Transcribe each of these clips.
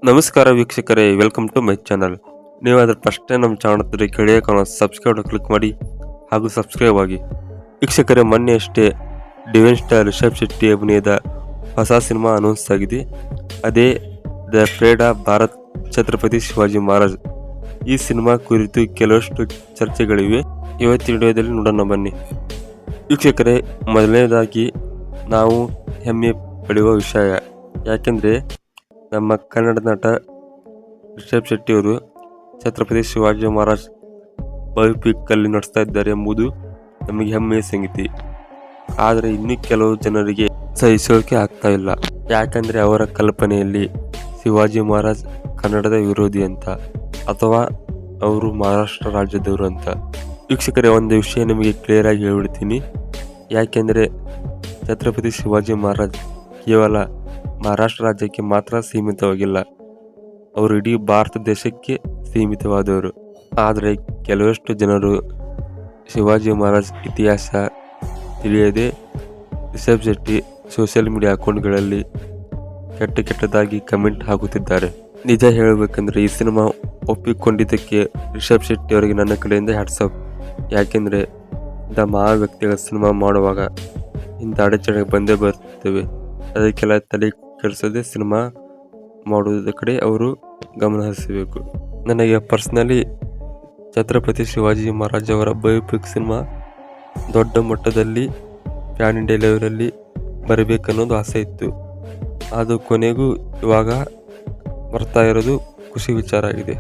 ನಮಸ್ಕಾರ ವೀಕ್ಷಕರೇ, welcome to my channel. ನೀವು ಅದರ ಫಸ್ಟ್ ಟೈಮ್ ನಮ್ಮ ಚಾನಲ್ ಕೆಳಗೆ ಕಾಣೋ ಸಬ್ಸ್ಕ್ರೈಬ್ ಕ್ಲಿಕ್ ಮಾಡಿ ಹಾಗೂ ಸಬ್ಸ್ಕ್ರೈಬ್ ಆಗಿ. ವೀಕ್ಷಕರೇ, ಮೊನ್ನೆ ಅಷ್ಟೇ ಡಿವೈನ್ ಸ್ಟಾರ್ ರಿಷಬ್ ಶೆಟ್ಟಿ ಅಭಿನಯದ ಹೊಸ ಸಿನಿಮಾ ಅನೌನ್ಸ್ ಆಗಿದೆ. ಅದೇ ದ ಫ್ರೇಡ್ ಆಫ್ ಭಾರತ್ ಛತ್ರಪತಿ ಶಿವಾಜಿ ಮಹಾರಾಜ್. ಈ ಸಿನಿಮಾ ಕುರಿತು ಕೆಲವಷ್ಟು ಚರ್ಚೆಗಳಿವೆ. ಇವತ್ತಿನ ವಿಡಿಯೋದಲ್ಲಿ ನೋಡೋಣ ಬನ್ನಿ. ವೀಕ್ಷಕರೇ, ಮೊದಲನೇದಾಗಿ ನಾವು ಹೆಮ್ಮೆ ಪಡೆಯುವ ವಿಷಯ, ಯಾಕೆಂದರೆ ನಮ್ಮ ಕನ್ನಡ ನಟ ರಿಷಬ್ ಶೆಟ್ಟಿ ಅವರು ಛತ್ರಪತಿ ಶಿವಾಜಿ ಮಹಾರಾಜ್ ಬಯೋಪಿಕ್ ಅಲ್ಲಿ ನಡೆಸ್ತಾ ಇದ್ದಾರೆ ಎಂಬುದು ನಮಗೆ ಹೆಮ್ಮೆಯ ಸಂಗತಿ. ಆದರೆ ಇನ್ನೂ ಕೆಲವು ಜನರಿಗೆ ಸಹಿಸೋಕೆ ಆಗ್ತಾ ಇಲ್ಲ. ಯಾಕಂದರೆ ಅವರ ಕಲ್ಪನೆಯಲ್ಲಿ ಶಿವಾಜಿ ಮಹಾರಾಜ್ ಕನ್ನಡದ ವಿರೋಧಿ ಅಂತ, ಅಥವಾ ಅವರು ಮಹಾರಾಷ್ಟ್ರ ರಾಜ್ಯದವರು ಅಂತ. ವೀಕ್ಷಕರೇ, ಒಂದು ವಿಷಯ ನಿಮಗೆ ಕ್ಲಿಯರ್ ಆಗಿ ಹೇಳ್ಬಿಡ್ತೀನಿ. ಯಾಕೆಂದರೆ ಛತ್ರಪತಿ ಶಿವಾಜಿ ಮಹಾರಾಜ್ ಕೇವಲ ಮಹಾರಾಷ್ಟ್ರ ರಾಜ್ಯಕ್ಕೆ ಮಾತ್ರ ಸೀಮಿತವಾಗಿಲ್ಲ, ಅವರು ಇಡೀ ಭಾರತ ದೇಶಕ್ಕೆ ಸೀಮಿತವಾದವರು. ಆದರೆ ಕೆಲವಷ್ಟು ಜನರು ಶಿವಾಜಿ ಮಹಾರಾಜ್ ಇತಿಹಾಸ ತಿಳಿಯದೆ ರಿಷಬ್ ಶೆಟ್ಟಿ ಸೋಷಿಯಲ್ ಮೀಡಿಯಾ ಅಕೌಂಟ್ಗಳಲ್ಲಿ ಕೆಟ್ಟದಾಗಿ ಕಮೆಂಟ್ ಹಾಕುತ್ತಿದ್ದಾರೆ. ನಿಜ ಹೇಳಬೇಕಂದ್ರೆ ಈ ಸಿನಿಮಾ ಒಪ್ಪಿಕೊಂಡಿದ್ದಕ್ಕೆ ರಿಷಬ್ ಶೆಟ್ಟಿ ಅವರಿಗೆ ನನ್ನ ಕಡೆಯಿಂದ ಹ್ಯಾಟ್ಸಪ್. ಯಾಕೆಂದರೆ ಇಂಥ ಮಹಾ ವ್ಯಕ್ತಿಗಳ ಸಿನಿಮಾ ಮಾಡುವಾಗ ಇಂಥ ಅಡಚಣೆ ಬಂದೇ ಬರ್ತವೆ. ಅದಕ್ಕೆಲ್ಲ ತಲೆ ಕೆಡಿಸದೆ ಸಿನಿಮಾ ಮಾಡುವುದರ ಕಡೆ ಅವರು ಗಮನ ಹರಿಸಬೇಕು. ನನಗೆ ಪರ್ಸ್ನಲಿ ಛತ್ರಪತಿ ಶಿವಾಜಿ ಮಹಾರಾಜ್ ಅವರ ಬಯೋಪಿಕ್ ಸಿನಿಮಾ ದೊಡ್ಡ ಮಟ್ಟದಲ್ಲಿ ಪ್ಯಾನ್ ಇಂಡಿಯಾ ಲೆವೆಲಲ್ಲಿ ಬರಬೇಕನ್ನೋದು ಆಸೆ ಇತ್ತು. ಅದು ಕೊನೆಗೂ ಇವಾಗ ಬರ್ತಾ ಇರೋದು ಖುಷಿ ವಿಚಾರ ಆಗಿದೆ.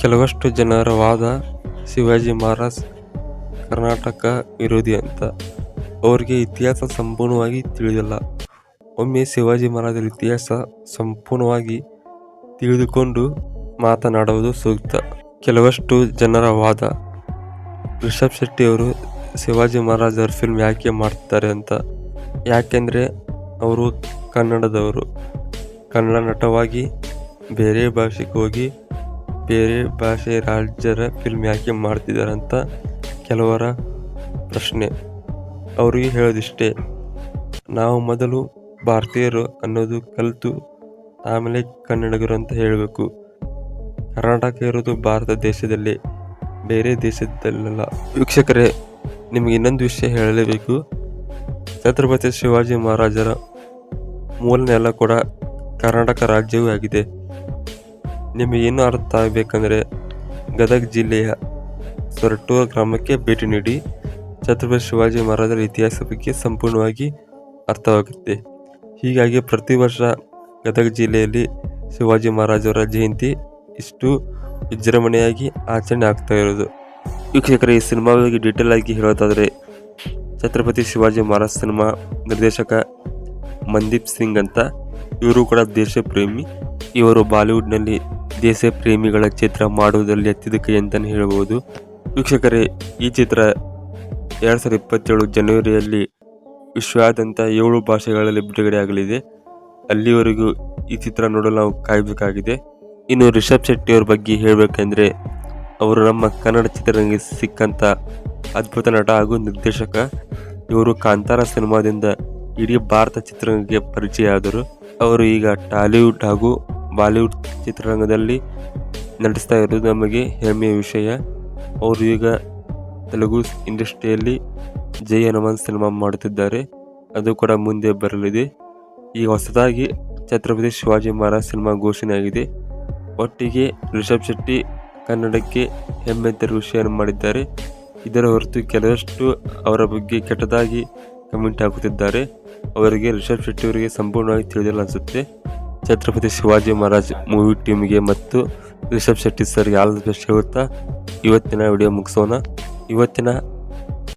ಕೆಲವಷ್ಟು ಜನರ ವಾದ ಶಿವಾಜಿ ಮಹಾರಾಜ್ ಕರ್ನಾಟಕ ವಿರೋಧಿ ಅಂತ. ಅವರಿಗೆ ಇತಿಹಾಸ ಸಂಪೂರ್ಣವಾಗಿ ತಿಳಿದಿಲ್ಲ. ಒಮ್ಮೆ ಶಿವಾಜಿ ಮಹಾರಾಜರ ಇತಿಹಾಸ ಸಂಪೂರ್ಣವಾಗಿ ತಿಳಿದುಕೊಂಡು ಮಾತನಾಡುವುದು ಸೂಕ್ತ. ಕೆಲವಷ್ಟು ಜನರ ವಾದ ರಿಷಬ್ ಶೆಟ್ಟಿ ಅವರು ಶಿವಾಜಿ ಮಹಾರಾಜರ ಫಿಲ್ಮ್ ಯಾಕೆ ಮಾಡ್ತಾರೆ ಅಂತ. ಯಾಕೆಂದರೆ ಅವರು ಕನ್ನಡದವರು, ಕನ್ನಡ ನಟವಾಗಿ ಬೇರೆ ಭಾಷೆಗೆ ಹೋಗಿ ಬೇರೆ ಭಾಷೆ ರಾಜ್ಯರ ಫಿಲ್ಮ್ ಯಾಕೆ ಮಾಡ್ತಿದ್ದಾರೆ ಅಂತ ಕೆಲವರ ಪ್ರಶ್ನೆ. ಅವರಿಗೆ ಹೇಳೋದಿಷ್ಟೇ, ನಾವು ಮೊದಲು ಭಾರತೀಯರು ಅನ್ನೋದು ಕಲಿತು ಆಮೇಲೆ ಕನ್ನಡಿಗರು ಅಂತ ಹೇಳಬೇಕು. ಕರ್ನಾಟಕ ಇರೋದು ಭಾರತ ದೇಶದಲ್ಲಿ, ಬೇರೆ ದೇಶದಲ್ಲ. ವೀಕ್ಷಕರೇ, ನಿಮಗೆ ಇನ್ನೊಂದು ವಿಷಯ ಹೇಳಲೇಬೇಕು. ಛತ್ರಪತಿ ಶಿವಾಜಿ ಮಹಾರಾಜರ ಮೂಲ ನೆಲ ಕೂಡ ಕರ್ನಾಟಕ ರಾಜ್ಯವೂ ಆಗಿದೆ. ನಿಮಗೇನು ಅರ್ಥ ಆಗಬೇಕಂದ್ರೆ ಗದಗ ಜಿಲ್ಲೆಯ ಸೊರಟೂರು ಗ್ರಾಮಕ್ಕೆ ಭೇಟಿ ನೀಡಿ. ಛತ್ರಪತಿ ಶಿವಾಜಿ ಮಹಾರಾಜರ ಇತಿಹಾಸ ಬಗ್ಗೆ ಸಂಪೂರ್ಣವಾಗಿ ಅರ್ಥವಾಗುತ್ತೆ. ಹೀಗಾಗಿ ಪ್ರತಿ ವರ್ಷ ಗದಗ ಜಿಲ್ಲೆಯಲ್ಲಿ ಶಿವಾಜಿ ಮಹಾರಾಜರ ಜಯಂತಿ ಇಷ್ಟು ವಿಜೃಂಭಣೆಯಾಗಿ ಆಚರಣೆ ಆಗ್ತಾ ಇರೋದು. ವೀಕ್ಷಕರೇ, ಈ ಸಿನಿಮಾ ಬಗ್ಗೆ ಡೀಟೇಲ್ ಆಗಿ ಹೇಳೋದಾದರೆ, ಛತ್ರಪತಿ ಶಿವಾಜಿ ಮಹಾರಾಜ್ ಸಿನಿಮಾ ನಿರ್ದೇಶಕ ಮಂದೀಪ್ ಸಿಂಗ್ ಅಂತ. ಇವರು ಕೂಡ ದೇಶ ಪ್ರೇಮಿ. ಇವರು ಬಾಲಿವುಡ್ನಲ್ಲಿ ದೇಶ ಪ್ರೇಮಿಗಳ ಚಿತ್ರ ಮಾಡುವುದರಲ್ಲಿ ಎತ್ತಿದ ಕೈ ಅಂತಲೇ ಹೇಳಬಹುದು. ವೀಕ್ಷಕರೇ, ಈ ಚಿತ್ರ 2027 ಜನವರಿಯಲ್ಲಿ ವಿಶ್ವಾದ್ಯಂತ 7 ಭಾಷೆಗಳಲ್ಲಿ ಬಿಡುಗಡೆ ಆಗಲಿದೆ. ಅಲ್ಲಿವರೆಗೂ ಈ ಚಿತ್ರ ನೋಡಲು ನಾವು ಕಾಯಬೇಕಾಗಿದೆ. ಇನ್ನು ರಿಷಬ್ ಶೆಟ್ಟಿ ಅವ್ರ ಬಗ್ಗೆ ಹೇಳಬೇಕೆಂದರೆ, ಅವರು ನಮ್ಮ ಕನ್ನಡ ಚಿತ್ರರಂಗಕ್ಕೆ ಸಿಕ್ಕಂಥ ಅದ್ಭುತ ನಟ ಹಾಗೂ ನಿರ್ದೇಶಕ. ಇವರು ಕಾಂತಾರ ಸಿನಿಮಾದಿಂದ ಇಡೀ ಭಾರತ ಚಿತ್ರರಂಗಕ್ಕೆ ಪರಿಚಯ ಆದರು. ಅವರು ಈಗ ಟಾಲಿವುಡ್ ಹಾಗೂ ಬಾಲಿವುಡ್ ಚಿತ್ರರಂಗದಲ್ಲಿ ನಟಿಸ್ತಾ ಇರೋದು ನಮಗೆ ಹೆಮ್ಮೆಯ ವಿಷಯ. ಅವರು ಈಗ ತೆಲುಗು ಇಂಡಸ್ಟ್ರಿಯಲ್ಲಿ ಜೈ ಹನುಮಾನ್ ಸಿನಿಮಾ ಮಾಡುತ್ತಿದ್ದಾರೆ. ಅದು ಕೂಡ ಮುಂದೆ ಬರಲಿದೆ. ಈಗ ಹೊಸದಾಗಿ ಛತ್ರಪತಿ ಶಿವಾಜಿ ಮಹಾರಾಜ್ ಸಿನಿಮಾ ಘೋಷಣೆ ಆಗಿದೆ. ಒಟ್ಟಿಗೆ ರಿಷಬ್ ಶೆಟ್ಟಿ ಕನ್ನಡಕ್ಕೆ ಹೆಮ್ಮೆ ತರುವ ವಿಷಯವನ್ನು ಮಾಡಿದ್ದಾರೆ. ಇದರ ಹೊರತು ಕೆಲವಷ್ಟು ಅವರ ಬಗ್ಗೆ ಕೆಟ್ಟದಾಗಿ ಕಮೆಂಟ್ ಹಾಕುತ್ತಿದ್ದಾರೆ. ಅವರಿಗೆ ರಿಷಬ್ ಶೆಟ್ಟಿ ಅವರಿಗೆ ಸಂಪೂರ್ಣವಾಗಿ ತಿಳಿದಿಲ್ಲ ಅನಿಸುತ್ತೆ. ಛತ್ರಪತಿ ಶಿವಾಜಿ ಮಹಾರಾಜ್ ಮೂವಿ ಟೀಮಿಗೆ ಮತ್ತು ರಿಷಬ್ ಶೆಟ್ಟಿ ಸರ್ಗೆ ಆಲ್ ದಿ ಬೆಸ್ಟ್ ಹೇಳುತ್ತಾ ಇವತ್ತಿನ ವಿಡಿಯೋ ಮುಗಿಸೋಣ. ಇವತ್ತಿನ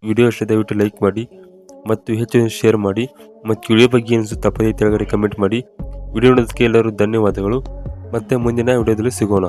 ವಿಡಿಯೋ ಇಷ್ಟ ದಯವಿಟ್ಟು ಲೈಕ್ ಮಾಡಿ ಮತ್ತು ಹೆಚ್ಚು ಶೇರ್ ಮಾಡಿ. ಮತ್ತು ವಿಡಿಯೋ ಬಗ್ಗೆ ಏನು ತಪ್ಪದೇ ಕೆಳಗಡೆ ಕಮೆಂಟ್ ಮಾಡಿ. ವಿಡಿಯೋ ನೋಡೋದಕ್ಕೆ ಎಲ್ಲರೂ ಧನ್ಯವಾದಗಳು. ಮತ್ತೆ ಮುಂದಿನ ವಿಡಿಯೋದಲ್ಲಿ ಸಿಗೋಣ.